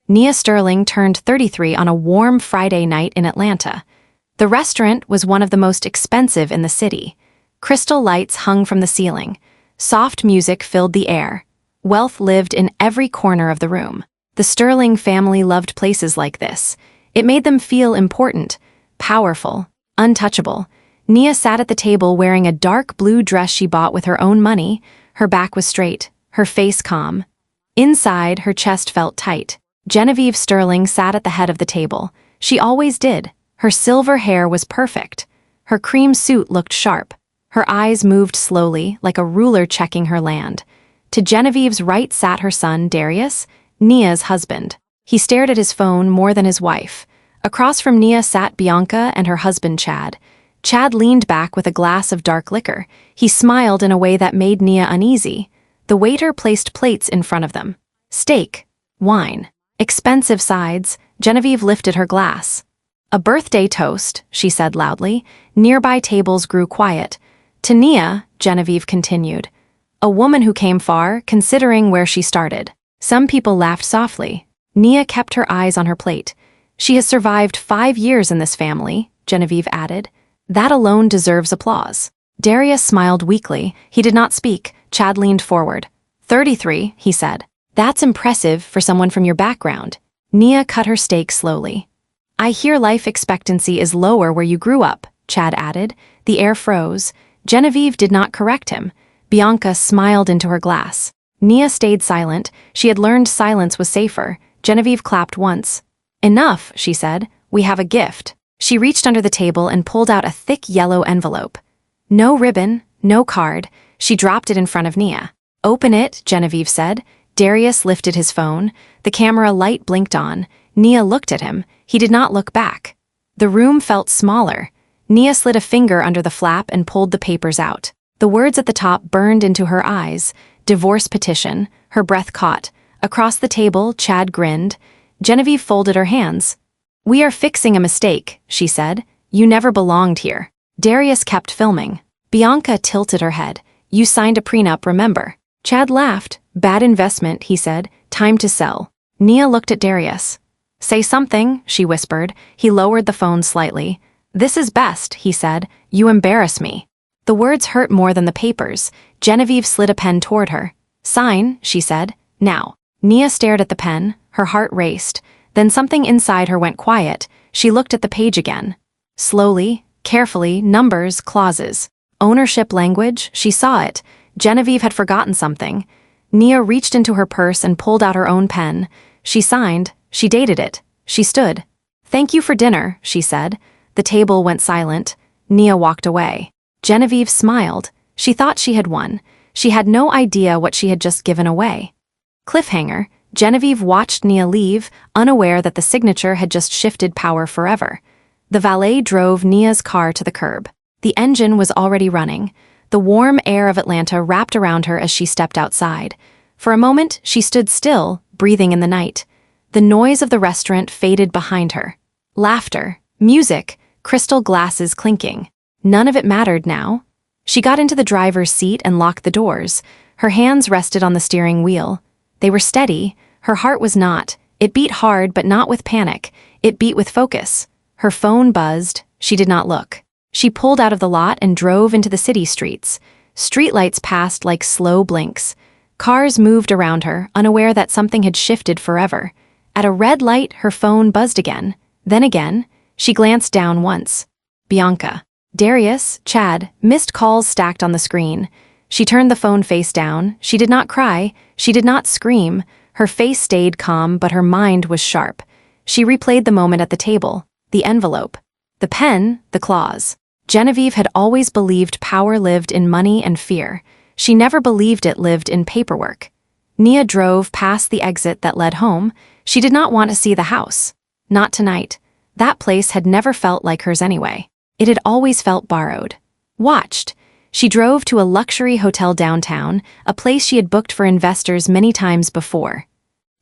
Nia Sterling turned 33 on a warm Friday night in Atlanta. The restaurant was one of the most expensive in the city. Crystal lights hung from the ceiling. Soft music filled the air. Wealth lived in every corner of the room. The Sterling family loved places like this. It made them feel important, powerful, untouchable. Nia sat at the table wearing a dark blue dress she bought with her own money. Her back was straight, her face calm. Inside, her chest felt tight. Genevieve Sterling sat at the head of the table. She always did. Her silver hair was perfect. Her cream suit looked sharp. Her eyes moved slowly, like a ruler checking her land. To Genevieve's right sat her son, Darius, Nia's husband. He stared at his phone more than his wife. Across from Nia sat Bianca and her husband, Chad. Chad leaned back with a glass of dark liquor. He smiled in a way that made Nia uneasy. The waiter placed plates in front of them. Steak, wine, expensive sides. Genevieve lifted her glass. A birthday toast, she said loudly. Nearby tables grew quiet. To Nia, Genevieve continued. A woman who came far, considering where she started. Some people laughed softly. Nia kept her eyes on her plate. She has survived 5 years in this family, Genevieve added. That alone deserves applause. Darius smiled weakly. He did not speak. Chad leaned forward. 33, he said. That's impressive for someone from your background. Nia cut her steak slowly. I hear life expectancy is lower where you grew up, Chad added. The air froze. Genevieve did not correct him. Bianca smiled into her glass. Nia stayed silent. She had learned silence was safer. Genevieve clapped once. Enough, she said. We have a gift. She reached under the table and pulled out a thick yellow envelope. No ribbon, no card. She dropped it in front of Nia. Open it, Genevieve said. Darius lifted his phone. The camera light blinked on. Nia looked at him. He did not look back. The room felt smaller. Nia slid a finger under the flap and pulled the papers out. The words at the top burned into her eyes. Divorce petition. Her breath caught. Across the table, Chad grinned. Genevieve folded her hands. We are fixing a mistake, she said. You never belonged here. Darius kept filming. Bianca tilted her head. You signed a prenup, remember? Chad laughed. Bad investment, he said. Time to sell. Nia looked at Darius. Say something, she whispered. He lowered the phone slightly. This is best, he said. You embarrass me. The words hurt more than the papers. Genevieve slid a pen toward her. Sign, she said. Now. Nia stared at the pen. Her heart raced. Then something inside her went quiet. She looked at the page again. Slowly, carefully, numbers, clauses. Ownership language, she saw it. Genevieve had forgotten something. Nia reached into her purse and pulled out her own pen. She signed. She dated it. She stood. Thank you for dinner, she said. The table went silent. Nia walked away. Genevieve smiled. She thought she had won. She had no idea what she had just given away. Cliffhanger. Genevieve watched Nia leave, unaware that the signature had just shifted power forever. The valet drove Nia's car to the curb. The engine was already running. The warm air of Atlanta wrapped around her as she stepped outside. For a moment, she stood still, breathing in the night. The noise of the restaurant faded behind her. Laughter, music, crystal glasses clinking. None of it mattered now. She got into the driver's seat and locked the doors. Her hands rested on the steering wheel. They were steady. Her heart was not. It beat hard, but not with panic. It beat with focus. Her phone buzzed. She did not look. She pulled out of the lot and drove into the city streets. Streetlights passed like slow blinks. Cars moved around her, unaware that something had shifted forever. At a red light, her phone buzzed again. Then again. She glanced down once. Bianca. Darius, Chad, missed calls stacked on the screen. She turned the phone face down. She did not cry. She did not scream. Her face stayed calm, but her mind was sharp. She replayed the moment at the table. The envelope. The pen, the clause. Genevieve had always believed power lived in money and fear. She never believed it lived in paperwork. Nia drove past the exit that led home. She did not want to see the house. Not tonight. That place had never felt like hers anyway. It had always felt borrowed. Watched. She drove to a luxury hotel downtown, a place she had booked for investors many times before.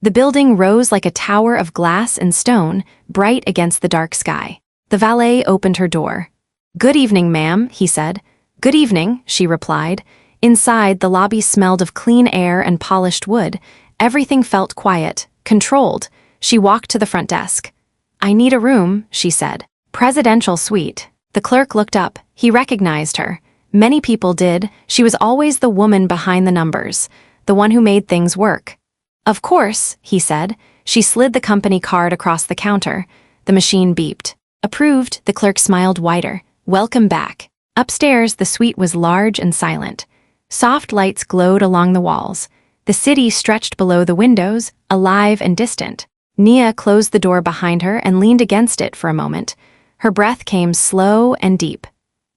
The building rose like a tower of glass and stone, bright against the dark sky. The valet opened her door. Good evening, ma'am, he said. Good evening, she replied. Inside, the lobby smelled of clean air and polished wood. Everything felt quiet, controlled. She walked to the front desk. "I need a room," she said. "Presidential suite." The clerk looked up. He recognized her. Many people did. She was always the woman behind the numbers, the one who made things work. "Of course," he said. She slid the company card across the counter. The machine beeped. "Approved," the clerk smiled wider. "Welcome back." Upstairs, the suite was large and silent. Soft lights glowed along the walls. The city stretched below the windows, alive and distant. Nia closed the door behind her and leaned against it for a moment. Her breath came slow and deep.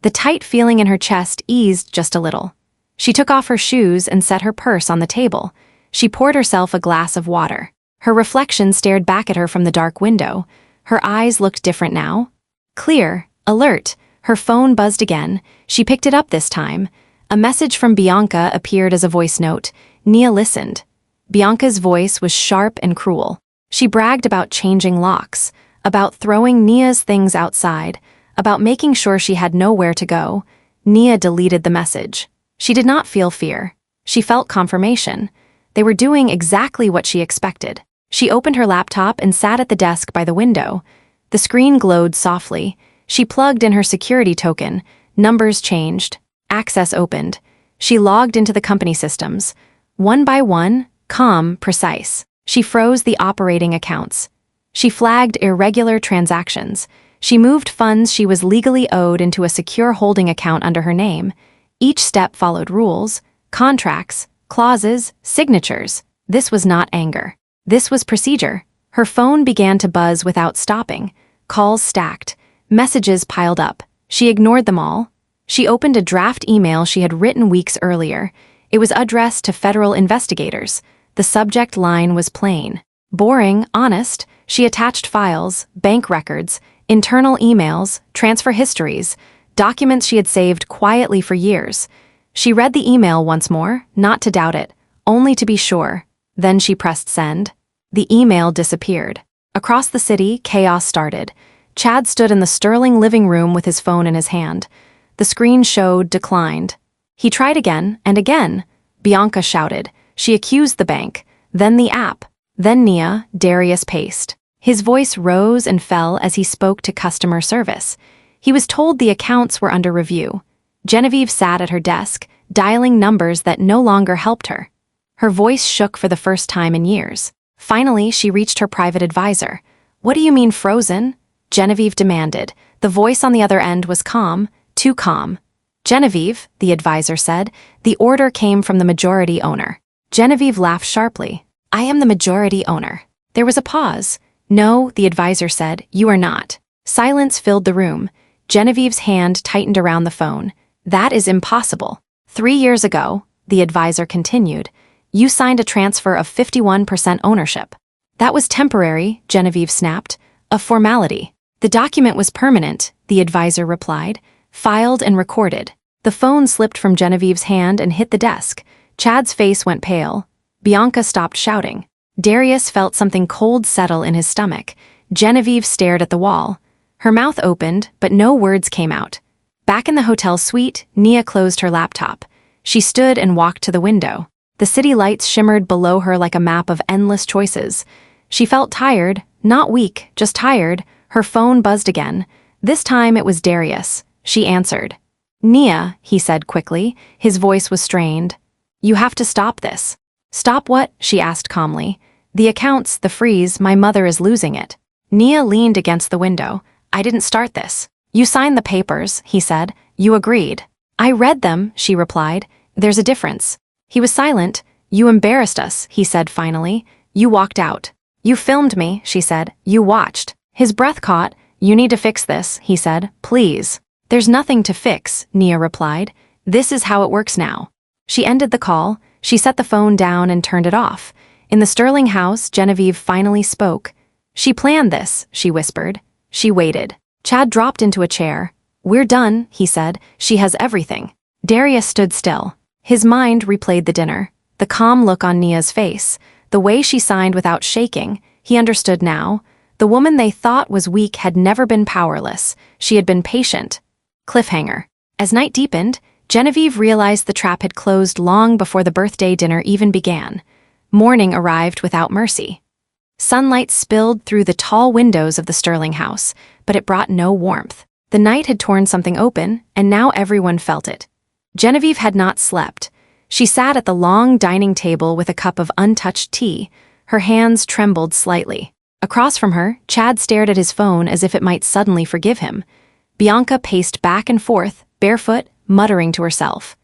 The tight feeling in her chest eased just a little. She took off her shoes and set her purse on the table. She poured herself a glass of water. Her reflection stared back at her from the dark window. Her eyes looked different now. Clear, alert. Her phone buzzed again. She picked it up this time. A message from Bianca appeared as a voice note. Nia listened. Bianca's voice was sharp and cruel. She bragged about changing locks, about throwing Nia's things outside, about making sure she had nowhere to go. Nia deleted the message. She did not feel fear. She felt confirmation. They were doing exactly what she expected. She opened her laptop and sat at the desk by the window. The screen glowed softly. She plugged in her security token. Numbers changed. Access opened. She logged into the company systems. One by one, calm, precise. She froze the operating accounts. She flagged irregular transactions. She moved funds she was legally owed into a secure holding account under her name. Each step followed rules, contracts, clauses, signatures. This was not anger. This was procedure. Her phone began to buzz without stopping. Calls stacked. Messages piled up. She ignored them all. She opened a draft email she had written weeks earlier. It was addressed to federal investigators. The subject line was plain. Boring, honest. She attached files, bank records, internal emails, transfer histories, documents she had saved quietly for years. She read the email once more, not to doubt it, only to be sure. Then she pressed send. The email disappeared. Across the city, chaos started. Chad stood in the Sterling living room with his phone in his hand. The screen showed declined. He tried again and again. Bianca shouted. She accused the bank, then the app, then Nia. Darius paced. His voice rose and fell as he spoke to customer service. He was told the accounts were under review. Genevieve sat at her desk, dialing numbers that no longer helped her. Her voice shook for the first time in years. Finally, she reached her private advisor. "What do you mean frozen?" Genevieve demanded. The voice on the other end was calm, too calm. "Genevieve," the advisor said, "the order came from the majority owner." Genevieve laughed sharply. "I am the majority owner." There was a pause. "No," the advisor said, "you are not." Silence filled the room. Genevieve's hand tightened around the phone. "That is impossible." 3 years ago, the advisor continued, "you signed a transfer of 51% ownership." "That was temporary," Genevieve snapped. "A formality." "The document was permanent," the advisor replied, "filed and recorded." The phone slipped from Genevieve's hand and hit the desk. Chad's face went pale. Bianca stopped shouting. Darius felt something cold settle in his stomach. Genevieve stared at the wall. Her mouth opened, but no words came out. Back in the hotel suite, Nia closed her laptop. She stood and walked to the window. The city lights shimmered below her like a map of endless choices. She felt tired, not weak, just tired. Her phone buzzed again. This time it was Darius. She answered. "Nia," he said quickly. His voice was strained. "You have to stop this." "Stop what?" she asked calmly. "The accounts, the freeze, my mother is losing it." Nia leaned against the window. "I didn't start this." "You signed the papers," he said. "You agreed." "I read them," she replied. "There's a difference." He was silent. "You embarrassed us," he said finally. "You walked out." "You filmed me," she said. "You watched." His breath caught. "You need to fix this," he said. "Please." "There's nothing to fix," Nia replied. "This is how it works now." She ended the call. She set the phone down and turned it off. In the Sterling house, Genevieve finally spoke. "She planned this," she whispered. She waited. Chad dropped into a chair. "We're done," he said. "She has everything." Darius stood still. His mind replayed the dinner. The calm look on Nia's face. The way she signed without shaking. He understood now. The woman they thought was weak had never been powerless. She had been patient. Cliffhanger. As night deepened, Genevieve realized the trap had closed long before the birthday dinner even began. Morning arrived without mercy. Sunlight spilled through the tall windows of the Sterling house, but it brought no warmth. The night had torn something open, and now everyone felt it. Genevieve had not slept. She sat at the long dining table with a cup of untouched tea. Her hands trembled slightly. Across from her, Chad stared at his phone as if it might suddenly forgive him. Bianca paced back and forth, barefoot, muttering to herself.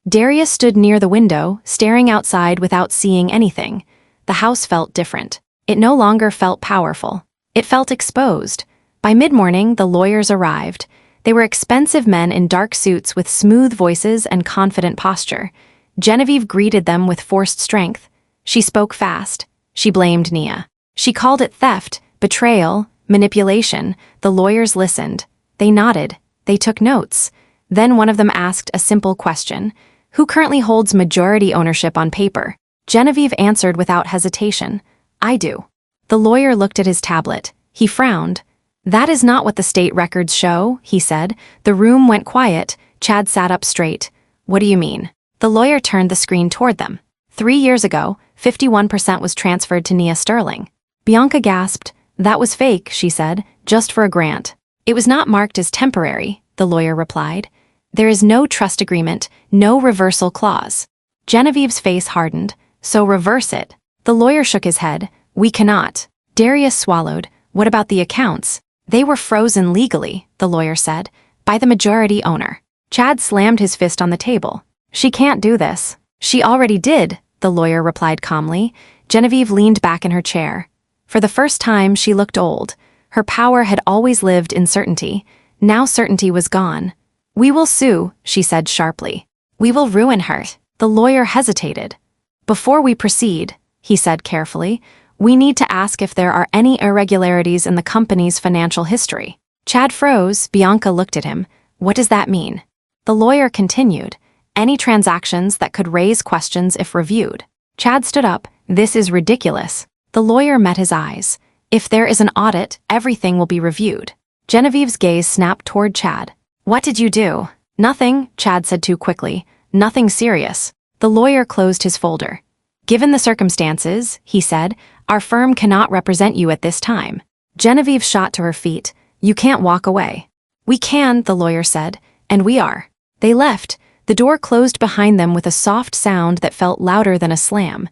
Darius stood near the window, staring outside without seeing anything. The house felt different. It no longer felt powerful. It felt exposed. By mid-morning, the lawyers arrived. They were expensive men in dark suits with smooth voices and confident posture. Genevieve greeted them with forced strength. She spoke fast. She blamed Nia. She called it theft, betrayal, manipulation. The lawyers listened. They nodded. They took notes. Then one of them asked a simple question. Who currently holds majority ownership on paper? Genevieve answered without hesitation. I do. The lawyer looked at his tablet. He frowned. That is not what the state records show, he said. The room went quiet. Chad sat up straight. What do you mean? The lawyer turned the screen toward them. 3 years ago, 51% was transferred to Nia Sterling. Bianca gasped. That was fake, she said, just for a grant. It was not marked as temporary, the lawyer replied. There is no trust agreement, no reversal clause. Genevieve's face hardened. So reverse it. The lawyer shook his head. We cannot. Darius swallowed. What about the accounts? They were frozen legally, the lawyer said, by the majority owner. Chad slammed his fist on the table. She can't do this. She already did, the lawyer replied calmly. Genevieve leaned back in her chair. For the first time, she looked old. Her power had always lived in certainty. Now certainty was gone. We will sue, she said sharply. We will ruin her. The lawyer hesitated. Before we proceed, he said carefully, we need to ask if there are any irregularities in the company's financial history. Chad froze. Bianca looked at him. What does that mean? The lawyer continued. Any transactions that could raise questions if reviewed. Chad stood up. This is ridiculous. The lawyer met his eyes. If there is an audit, everything will be reviewed. Genevieve's gaze snapped toward Chad. What did you do? Nothing, Chad said too quickly. Nothing serious. The lawyer closed his folder. Given the circumstances, he said, our firm cannot represent you at this time. Genevieve shot to her feet. You can't walk away. We can, the lawyer said, and we are. They left. The door closed behind them with a soft sound that felt louder than a slam.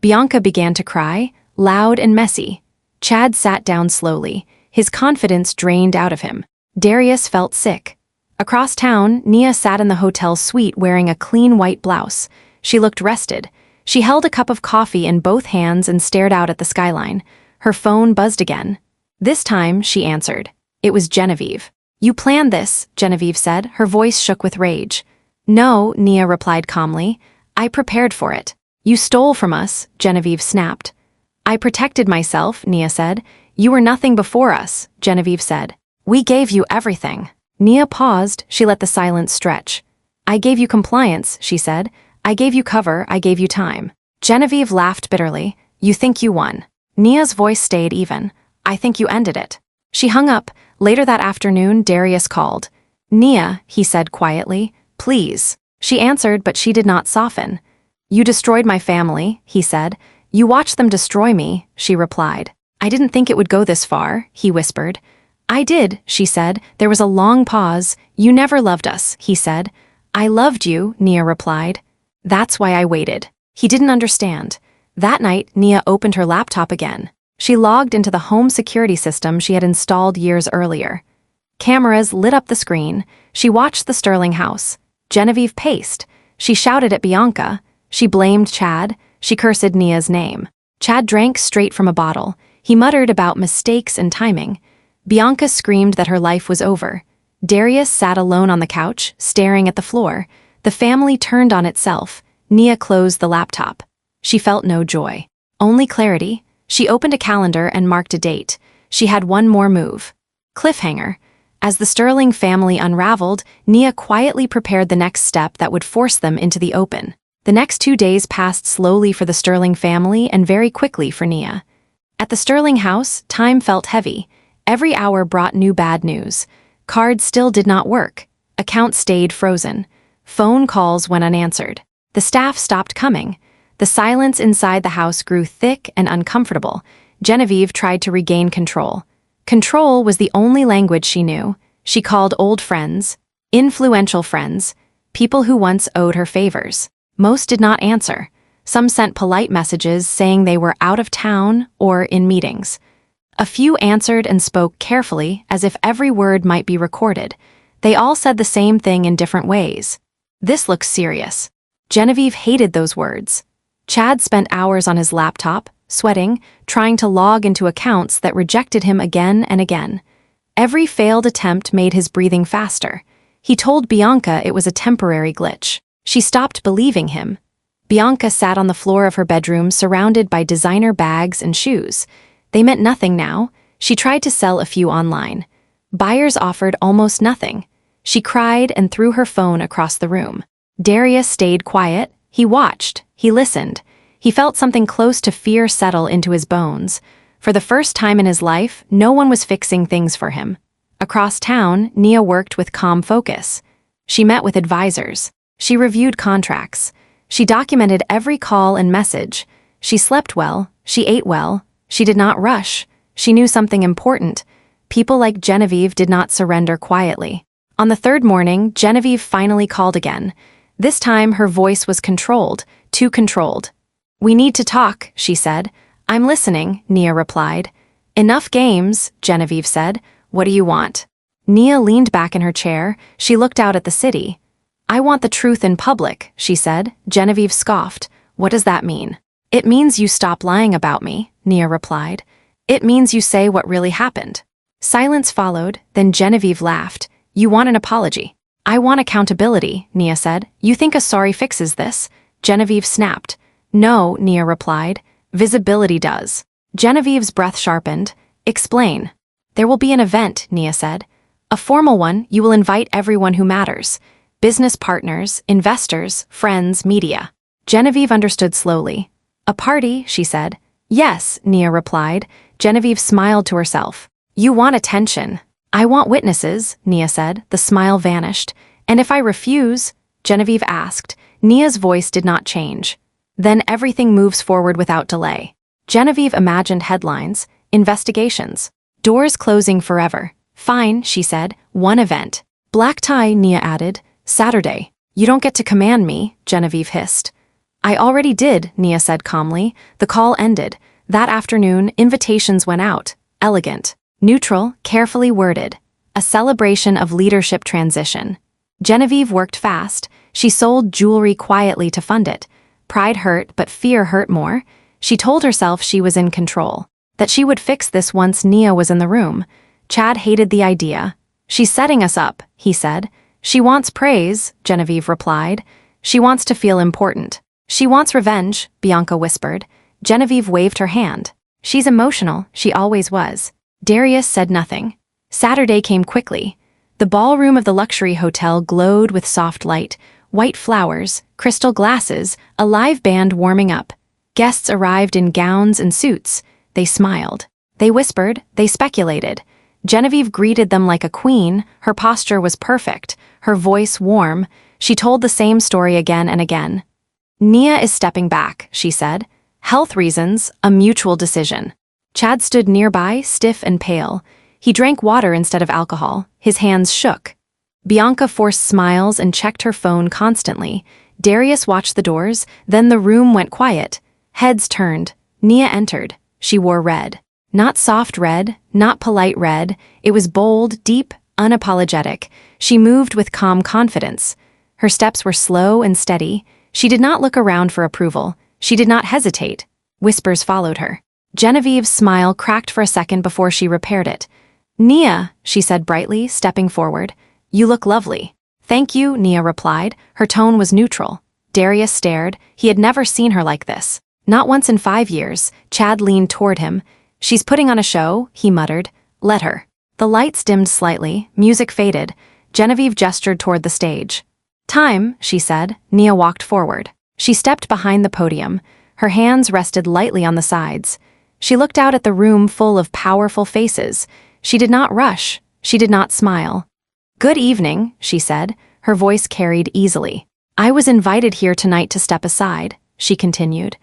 Bianca began to cry, loud and messy. Chad sat down slowly. His confidence drained out of him. Darius felt sick. Across town, Nia sat in the hotel suite wearing a clean white blouse. She looked rested. She held a cup of coffee in both hands and stared out at the skyline. Her phone buzzed again. This time, she answered. It was Genevieve. You planned this, Genevieve said. Her voice shook with rage. No, Nia replied calmly. I prepared for it. You stole from us, Genevieve snapped. I protected myself, Nia said. You were nothing before us, Genevieve said. We gave you everything. Nia paused. She let the silence stretch. I gave you compliance, she said. I gave you cover, I gave you time. Genevieve laughed bitterly. You think you won. Nia's voice stayed even. I think you ended it. She hung up. Later that afternoon, Darius called. Nia, he said quietly, please. She answered, but she did not soften. You destroyed my family, he said. You watched them destroy me, she replied. I didn't think it would go this far, he whispered. I did, she said. There was a long pause. You never loved us, he said. I loved you, Nia replied. That's why I waited. He didn't understand. That night, Nia opened her laptop again. She logged into the home security system she had installed years earlier. Cameras lit up the screen. She watched the Sterling house. Genevieve paced. She shouted at Bianca. She blamed Chad. She cursed Nia's name. Chad drank straight from a bottle. He muttered about mistakes and timing. Bianca screamed that her life was over. Darius sat alone on the couch, staring at the floor. The family turned on itself. Nia closed the laptop. She felt no joy. Only clarity. She opened a calendar and marked a date. She had one more move. Cliffhanger. As the Sterling family unraveled, Nia quietly prepared the next step that would force them into the open. The next 2 days passed slowly for the Sterling family and very quickly for Nia. At the Sterling house, time felt heavy. Every hour brought new bad news. Cards still did not work. Accounts stayed frozen. Phone calls went unanswered. The staff stopped coming. The silence inside the house grew thick and uncomfortable. Genevieve tried to regain control. Control was the only language she knew. She called old friends, influential friends, people who once owed her favors. Most did not answer. Some sent polite messages saying they were out of town or in meetings. A few answered and spoke carefully, as if every word might be recorded. They all said the same thing in different ways. This looks serious. Genevieve hated those words. Chad spent hours on his laptop, sweating, trying to log into accounts that rejected him again and again. Every failed attempt made his breathing faster. He told Bianca it was a temporary glitch. She stopped believing him. Bianca sat on the floor of her bedroom surrounded by designer bags and shoes. They meant nothing now. She tried to sell a few online. Buyers offered almost nothing. She cried and threw her phone across the room. Darius stayed quiet. He watched. He listened. He felt something close to fear settle into his bones. For the first time in his life, no one was fixing things for him. Across town, Nia worked with calm focus. She met with advisors. She reviewed contracts. She documented every call and message. She slept well. She ate well. She did not rush. She knew something important. People like Genevieve did not surrender quietly. On the third morning, Genevieve finally called again. This time, her voice was controlled, too controlled. "We need to talk," she said. "I'm listening," Nia replied. "Enough games," Genevieve said. "What do you want?" Nia leaned back in her chair. She looked out at the city. "I want the truth in public," she said. Genevieve scoffed. "What does that mean?" "It means you stop lying about me," Nia replied. "It means you say what really happened." Silence followed, then Genevieve laughed. "You want an apology." "I want accountability," Nia said. "You think a sorry fixes this?" Genevieve snapped. "No," Nia replied. "Visibility does." Genevieve's breath sharpened. "Explain." "There will be an event," Nia said. "A formal one. You will invite everyone who matters. Business partners, investors, friends, media." Genevieve understood slowly. "A party," she said. "Yes," Nia replied. Genevieve smiled to herself. "You want attention." "I want witnesses," Nia said. The smile vanished. "And if I refuse?" Genevieve asked. Nia's voice did not change. "Then everything moves forward without delay." Genevieve imagined headlines, investigations, doors closing forever. "Fine," she said. "One event." "Black tie," Nia added. "Saturday." "You don't get to command me," Genevieve hissed. "I already did," Nia said calmly. The call ended. That afternoon, invitations went out. Elegant, neutral, carefully worded. A celebration of leadership transition. Genevieve worked fast. She sold jewelry quietly to fund it. Pride hurt, but fear hurt more. She told herself she was in control, that she would fix this once Nia was in the room. Chad hated the idea. "She's setting us up," he said. "She wants praise," Genevieve replied. "She wants to feel important." "She wants revenge," Bianca whispered. Genevieve waved her hand. "She's emotional, she always was." Darius said nothing. Saturday came quickly. The ballroom of the luxury hotel glowed with soft light, white flowers, crystal glasses, a live band warming up. Guests arrived in gowns and suits. They smiled. They whispered. They speculated. Genevieve greeted them like a queen. Her posture was perfect, her voice warm. She told the same story again and again. "Nia is stepping back," she said. "Health reasons, a mutual decision." Chad stood nearby, stiff and pale. He drank water instead of alcohol. His hands shook. Bianca forced smiles and checked her phone constantly. Darius watched the doors, then the room went quiet. Heads turned. Nia entered. She wore red. Not soft red, not polite red. It was bold, deep, unapologetic. She moved with calm confidence. Her steps were slow and steady. She did not look around for approval. She did not hesitate. Whispers followed her. Genevieve's smile cracked for a second before she repaired it. "Nia," she said brightly, stepping forward. "You look lovely." "Thank you," Nia replied. Her tone was neutral. Darius stared. He had never seen her like this. Not once in 5 years. Chad leaned toward him. "She's putting on a show," he muttered. "Let her." The lights dimmed slightly. Music faded. Genevieve gestured toward the stage. "Time," she said. Nia walked forward. She stepped behind the podium. Her hands rested lightly on the sides. She looked out at the room full of powerful faces. She did not rush. She did not smile. "Good evening," she said. Her voice carried easily. "I was invited here tonight to step aside," she continued.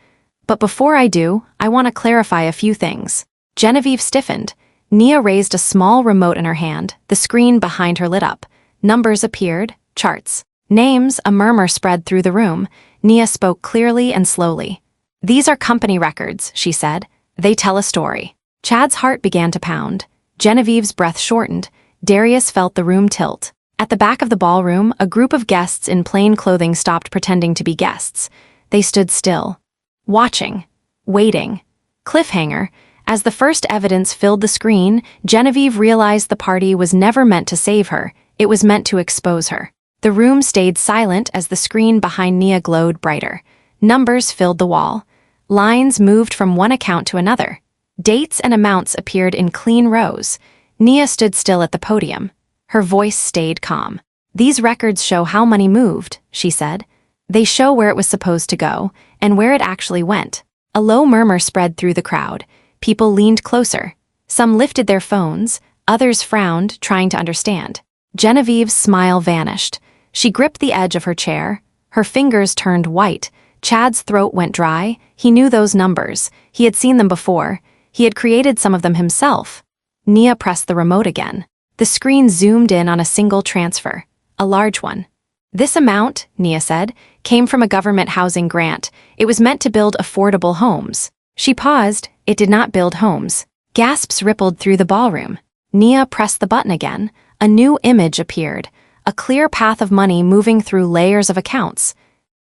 But before I do, I want to clarify a few things. Genevieve stiffened. Nia raised a small remote in her hand. The screen behind her lit up. Numbers appeared, charts. Names, a murmur spread through the room. Nia spoke clearly and slowly. These are company records, she said. They tell a story. Chad's heart began to pound. Genevieve's breath shortened. Darius felt the room tilt. At the back of the ballroom, a group of guests in plain clothing stopped pretending to be guests. They stood still. Watching. Waiting. Cliffhanger. As the first evidence filled the screen, Genevieve realized the party was never meant to save her. It was meant to expose her. The room stayed silent as the screen behind Nia glowed brighter. Numbers filled the wall. Lines moved from one account to another. Dates and amounts appeared in clean rows. Nia stood still at the podium. Her voice stayed calm. These records show how money moved, she said. They show where it was supposed to go, and where it actually went. A low murmur spread through the crowd. People leaned closer. Some lifted their phones, others frowned, trying to understand. Genevieve's smile vanished. She gripped the edge of her chair. Her fingers turned white. Chad's throat went dry. He knew those numbers. He had seen them before. He had created some of them himself. Nia pressed the remote again. The screen zoomed in on a single transfer. A large one. This amount, Nia said, came from a government housing grant. It was meant to build affordable homes. She paused. It did not build homes. Gasps rippled through the ballroom. Nia pressed the button again. A new image appeared. A clear path of money moving through layers of accounts.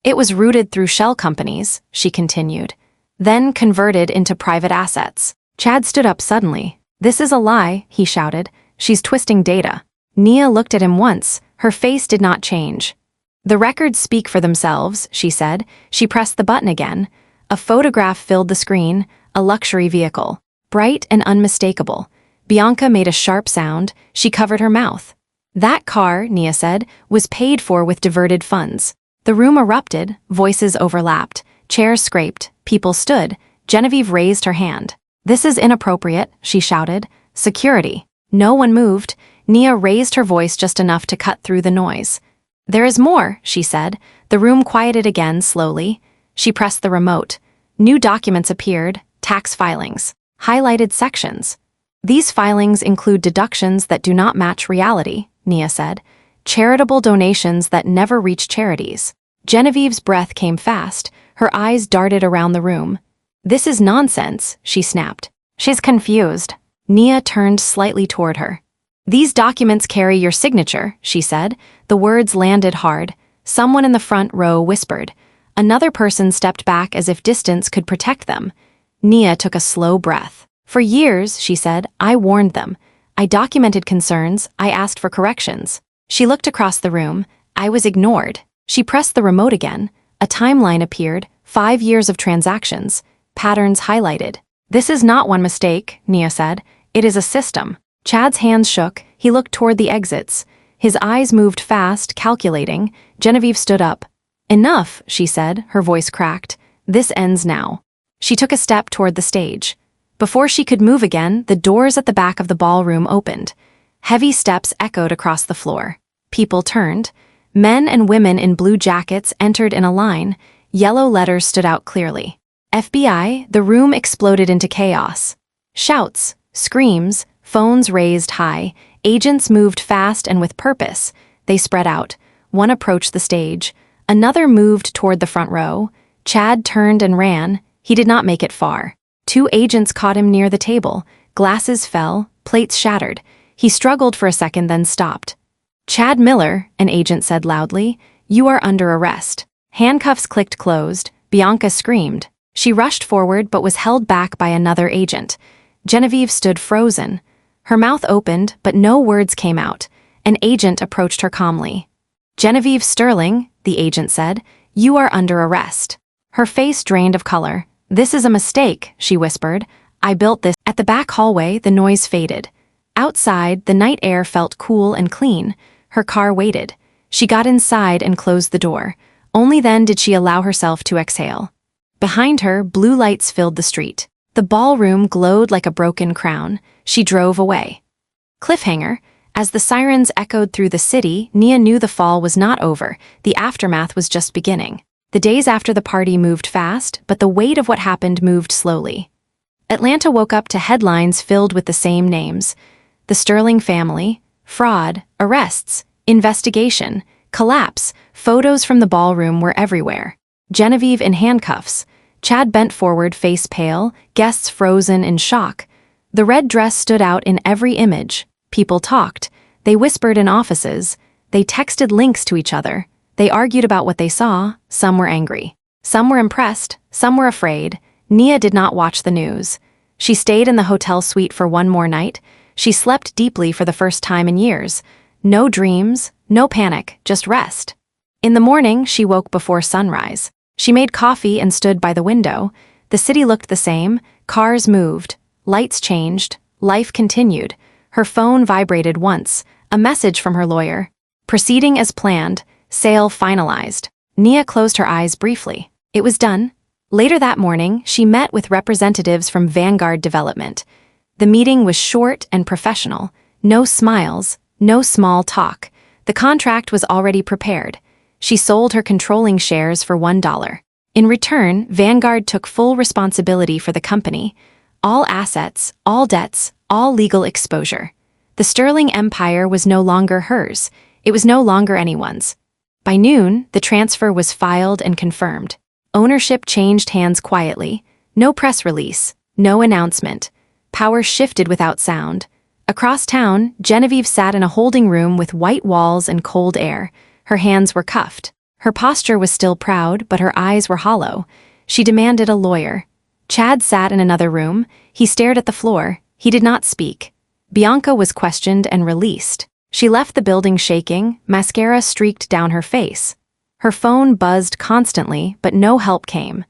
It was routed through shell companies, she continued, then converted into private assets. Chad stood up suddenly. This is a lie, he shouted. She's twisting data. Nia looked at him once. Her face did not change. The records speak for themselves, she said. She pressed the button again. A photograph filled the screen, a luxury vehicle. Bright and unmistakable. Bianca made a sharp sound. She covered her mouth. That car, Nia said, was paid for with diverted funds. The room erupted, voices overlapped, chairs scraped, people stood. Genevieve raised her hand. This is inappropriate, she shouted. Security. No one moved. Nia raised her voice just enough to cut through the noise. There is more, she said. The room quieted again slowly. She pressed the remote. New documents appeared, tax filings, highlighted sections. These filings include deductions that do not match reality, Nia said. Charitable donations that never reach charities. Genevieve's breath came fast. Her eyes darted around the room. This is nonsense, she snapped. She's confused. Nia turned slightly toward her. These documents carry your signature, she said. The words landed hard. Someone in the front row whispered. Another person stepped back as if distance could protect them. Nia took a slow breath. For years, she said, I warned them. I documented concerns. I asked for corrections. She looked across the room. I was ignored. She pressed the remote again. A timeline appeared, 5 years of transactions, patterns highlighted. This is not one mistake, Nia said. It is a system. Chad's hands shook. He looked toward the exits. His eyes moved fast, calculating. Genevieve stood up. Enough, she said, her voice cracked. This ends now. She took a step toward the stage. Before she could move again, the doors at the back of the ballroom opened. Heavy steps echoed across the floor. People turned. Men and women in blue jackets entered in a line. Yellow letters stood out clearly. FBI. The room exploded into chaos. Shouts, screams, phones raised high. Agents moved fast and with purpose. They spread out. One approached the stage. Another moved toward the front row. Chad turned and ran. He did not make it far. 2 agents caught him near the table. Glasses fell, plates shattered. He struggled for a second, then stopped. Chad Miller, an agent said loudly, you are under arrest. Handcuffs clicked closed. Bianca screamed. She rushed forward but was held back by another agent. Genevieve stood frozen. Her mouth opened, but no words came out. An agent approached her calmly. Genevieve Sterling, the agent said, you are under arrest. Her face drained of color. This is a mistake, she whispered. I built this. At the back hallway, the noise faded. Outside, the night air felt cool and clean. Her car waited. She got inside and closed the door. Only then did she allow herself to exhale. Behind her, blue lights filled the street. The ballroom glowed like a broken crown. She drove away. Cliffhanger. As the sirens echoed through the city, Nia knew the fall was not over. The aftermath was just beginning. The days after the party moved fast, but the weight of what happened moved slowly. Atlanta woke up to headlines filled with the same names: the Sterling family, fraud, arrests, investigation, collapse. Photos from the ballroom were everywhere. Genevieve in handcuffs, Chad bent forward, face pale, guests frozen in shock. The red dress stood out in every image. People talked. They whispered in offices. They texted links to each other. They argued about what they saw. Some were angry. Some were impressed. Some were afraid. Nia did not watch the news. She stayed in the hotel suite for one more night. She slept deeply for the first time in years. No dreams, no panic, just rest. In the morning, she woke before sunrise. She made coffee and stood by the window. The city looked the same. Cars moved. Lights changed. Life continued. Her phone vibrated once. A message from her lawyer. Proceeding as planned. Sale finalized. Nia closed her eyes briefly. It was done. Later that morning, she met with representatives from Vanguard Development. The meeting was short and professional. No smiles, no small talk. The contract was already prepared. She sold her controlling shares for $1. In return, Vanguard took full responsibility for the company. All assets, all debts, all legal exposure. The Sterling empire was no longer hers. It was no longer anyone's. By noon, the transfer was filed and confirmed. Ownership changed hands quietly. No press release. No announcement. Power shifted without sound. Across town, Genevieve sat in a holding room with white walls and cold air. Her hands were cuffed. Her posture was still proud, but her eyes were hollow. She demanded a lawyer. Chad sat in another room. He stared at the floor. He did not speak. Bianca was questioned and released. She left the building shaking, mascara streaked down her face. Her phone buzzed constantly, but no help came.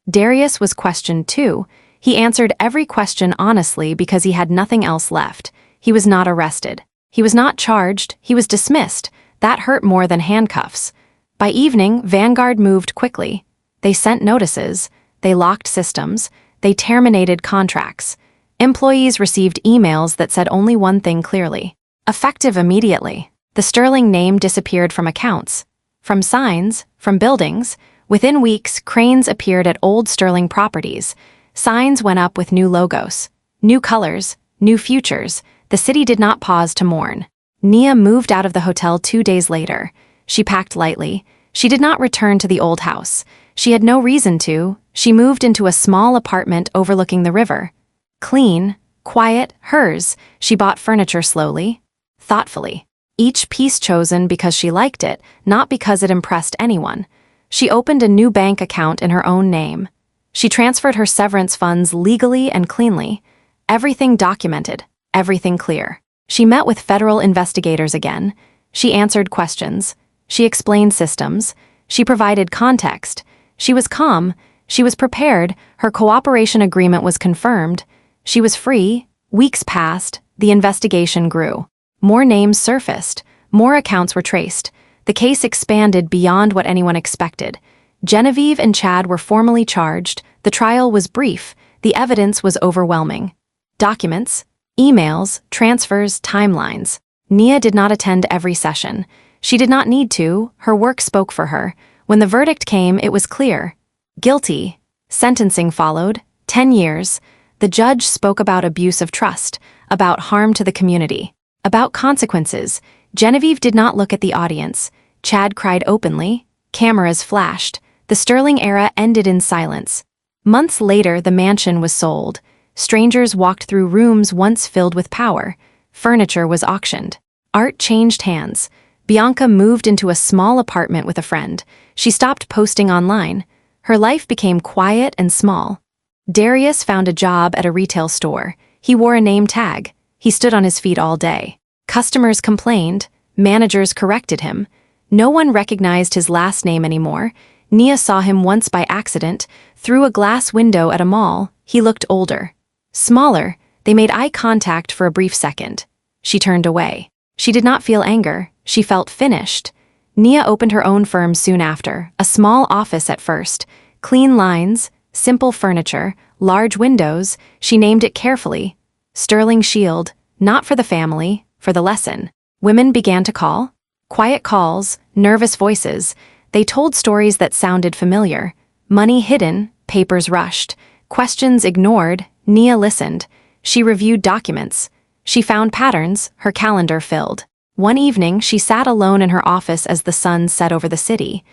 Darius was questioned too. He answered every question honestly because he had nothing else left. He was not arrested. He was not charged. He was dismissed. That hurt more than handcuffs. By evening, Vanguard moved quickly. They sent notices. They locked systems. They terminated contracts. Employees received emails that said only one thing clearly: effective immediately. The Sterling name disappeared from accounts, from signs, from buildings. Within weeks, cranes appeared at old Sterling properties. Signs went up with new logos, new colors, new futures. The city did not pause to mourn. Nia moved out of the hotel 2 days later. She packed lightly. She did not return to the old house. She had no reason to. She moved into a small apartment overlooking the river. Clean, quiet, hers. She bought furniture slowly, thoughtfully. Each piece chosen because she liked it, not because it impressed anyone. She opened a new bank account in her own name. She transferred her severance funds legally and cleanly. Everything documented, everything clear. She met with federal investigators again. She answered questions. She explained systems. She provided context. She was calm. She was prepared. Her cooperation agreement was confirmed. She was free. Weeks passed. The investigation grew. More names surfaced. More accounts were traced. The case expanded beyond what anyone expected. Genevieve and Chad were formally charged. The trial was brief. The evidence was overwhelming. Documents, emails, transfers, timelines. Nia did not attend every session. She did not need to. Her work spoke for her. When the verdict came, it was clear. Guilty. Sentencing followed. 10 years. The judge spoke about abuse of trust, about harm to the community, about consequences. Genevieve did not look at the audience. Chad cried openly. Cameras flashed. The Sterling era ended in silence. Months later, the mansion was sold. Strangers walked through rooms once filled with power. Furniture was auctioned. Art changed hands. Bianca moved into a small apartment with a friend. She stopped posting online. Her life became quiet and small. Darius found a job at a retail store. He wore a name tag. He stood on his feet all day. Customers complained. Managers corrected him. No one recognized his last name anymore. Nia saw him once by accident. Through a glass window at a mall, he looked older. Smaller. They made eye contact for a brief second. She turned away. She did not feel anger. She felt finished. Nia opened her own firm soon after, a small office at first. Clean lines, simple furniture, large windows. She named it carefully. Sterling Shield, not for the family, for the lesson. Women began to call. Quiet calls, nervous voices. They told stories that sounded familiar. Money hidden, papers rushed. Questions ignored. Nia listened. She reviewed documents. She found patterns, her calendar filled. One evening, she sat alone in her office as the sun set over the city.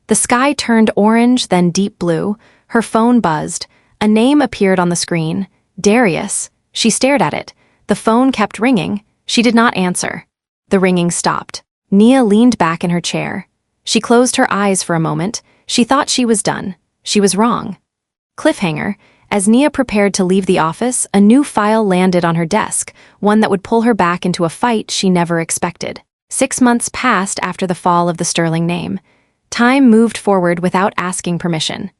The sky turned orange, then deep blue. Her phone buzzed. A name appeared on the screen. Darius. She stared at it. The phone kept ringing. She did not answer. The ringing stopped. Nia leaned back in her chair. She closed her eyes for a moment. She thought she was done. She was wrong. Cliffhanger. As Nia prepared to leave the office, a new file landed on her desk, one that would pull her back into a fight she never expected. 6 months passed after the fall of the Sterling name. Time moved forward without asking permission.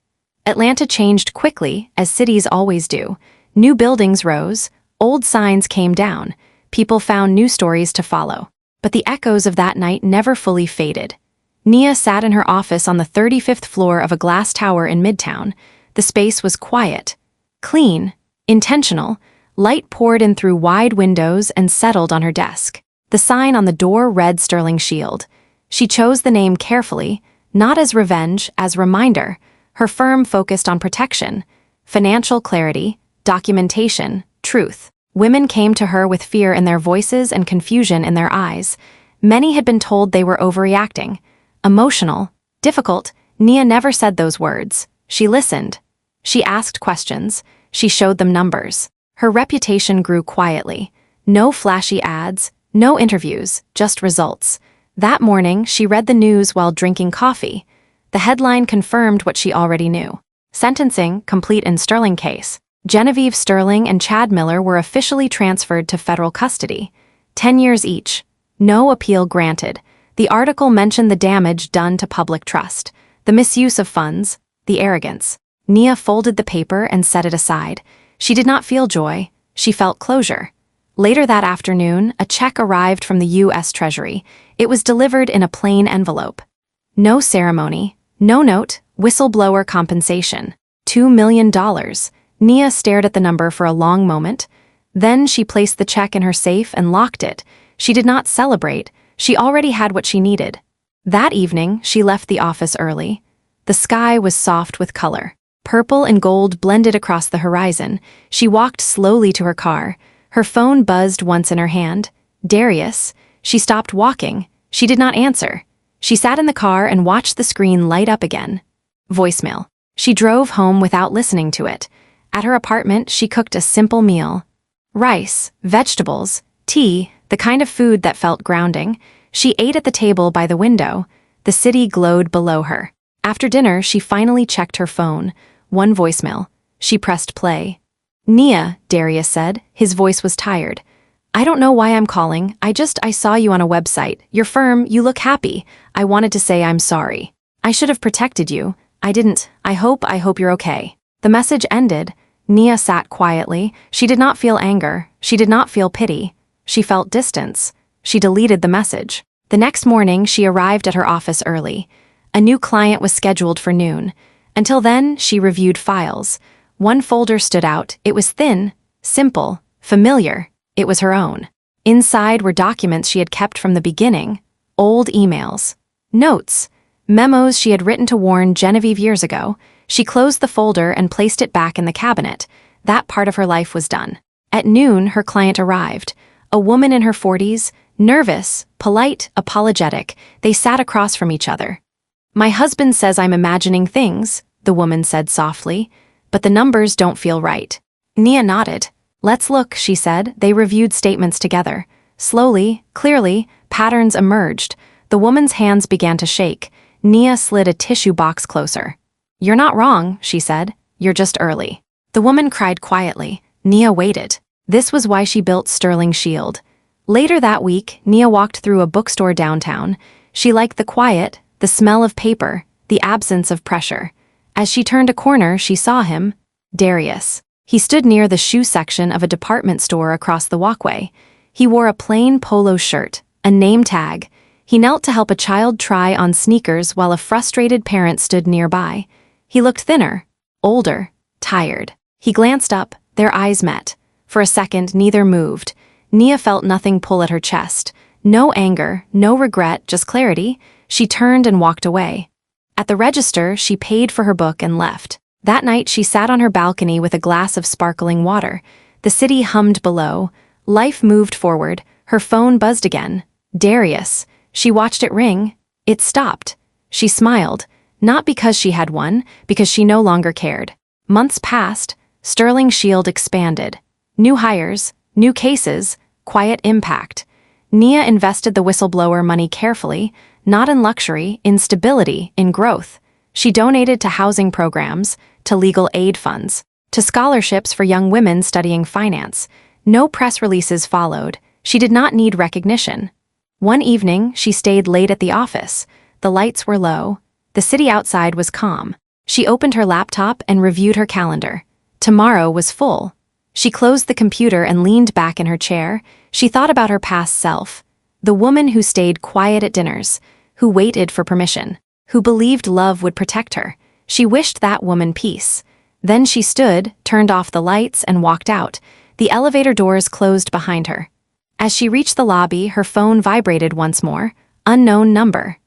Atlanta changed quickly, as cities always do. New buildings rose, old signs came down, people found new stories to follow. But the echoes of that night never fully faded. Nia sat in her office on the 35th floor of a glass tower in Midtown. The space was quiet, clean, intentional. Light poured in through wide windows and settled on her desk. The sign on the door read Sterling Shield. She chose the name carefully, not as revenge, as reminder. Her firm focused on protection, financial clarity, documentation, truth. Women came to her with fear in their voices and confusion in their eyes. Many had been told they were overreacting. Emotional, difficult. Nia never said those words. She listened. She asked questions. She showed them numbers. Her reputation grew quietly. No flashy ads, no interviews, just results. That morning, she read the news while drinking coffee. The headline confirmed what she already knew. Sentencing complete in Sterling case. Genevieve Sterling and Chad Miller were officially transferred to federal custody. 10 years each. No appeal granted. The article mentioned the damage done to public trust, the misuse of funds, the arrogance. Nia folded the paper and set it aside. She did not feel joy. She felt closure. Later that afternoon, a check arrived from the U.S. Treasury. It was delivered in a plain envelope. No ceremony, no note, whistleblower compensation. $2 million. Nia stared at the number for a long moment. Then she placed the check in her safe and locked it. She did not celebrate. She already had what she needed. That evening, she left the office early. The sky was soft with color. Purple and gold blended across the horizon. She walked slowly to her car. Her phone buzzed once in her hand. Darius. She stopped walking. She did not answer. She sat in the car and watched the screen light up again. Voicemail. She drove home without listening to it. At her apartment, she cooked a simple meal. Rice, vegetables, tea, the kind of food that felt grounding. She ate at the table by the window. The city glowed below her. After dinner, she finally checked her phone. One voicemail. She pressed play. Nia, Darius said. His voice was tired. I don't know why I'm calling. I saw you on a website. You're firm, you look happy. I wanted to say I'm sorry. I should have protected you. I didn't. I hope you're okay. The message ended. Nia sat quietly. She did not feel anger. She did not feel pity. She felt distance. She deleted the message. The next morning, she arrived at her office early. A new client was scheduled for noon. Until then, she reviewed files. One folder stood out. It was thin, simple, familiar. It was her own. Inside were documents she had kept from the beginning. Old emails. Notes. Memos she had written to warn Genevieve years ago. She closed the folder and placed it back in the cabinet. That part of her life was done. At noon, her client arrived. A woman in her 40s, nervous, polite, apologetic. They sat across from each other. My husband says I'm imagining things, the woman said softly, but the numbers don't feel right. Nia nodded. Let's look, she said. They reviewed statements together. Slowly, clearly, patterns emerged. The woman's hands began to shake. Nia slid a tissue box closer. You're not wrong, she said. You're just early. The woman cried quietly. Nia waited. This was why she built Sterling Shield. Later that week, Nia walked through a bookstore downtown. She liked the quiet, the smell of paper, the absence of pressure. As she turned a corner, she saw him. Darius. He stood near the shoe section of a department store across the walkway. He wore a plain polo shirt, a name tag. He knelt to help a child try on sneakers while a frustrated parent stood nearby. He looked thinner, older, tired. He glanced up, their eyes met. For a second, neither moved. Nia felt nothing pull at her chest. No anger, no regret, just clarity. She turned and walked away. At the register, she paid for her book and left. That night, she sat on her balcony with a glass of sparkling water. The city hummed below. Life moved forward. Her phone buzzed again. Darius. She watched it ring. It stopped. She smiled. Not because she had won, because she no longer cared. Months passed. Sterling Shield expanded. New hires, new cases, quiet impact. Nia invested the whistleblower money carefully, not in luxury, in stability, in growth. She donated to housing programs, to legal aid funds, to scholarships for young women studying finance. No press releases followed. She did not need recognition. One evening, she stayed late at the office. The lights were low. The city outside was calm. She opened her laptop and reviewed her calendar. Tomorrow was full. She closed the computer and leaned back in her chair. She thought about her past self. The woman who stayed quiet at dinners, who waited for permission, who believed love would protect her. She wished that woman peace. Then she stood, turned off the lights, and walked out. The elevator doors closed behind her. As she reached the lobby, her phone vibrated once more. Unknown number.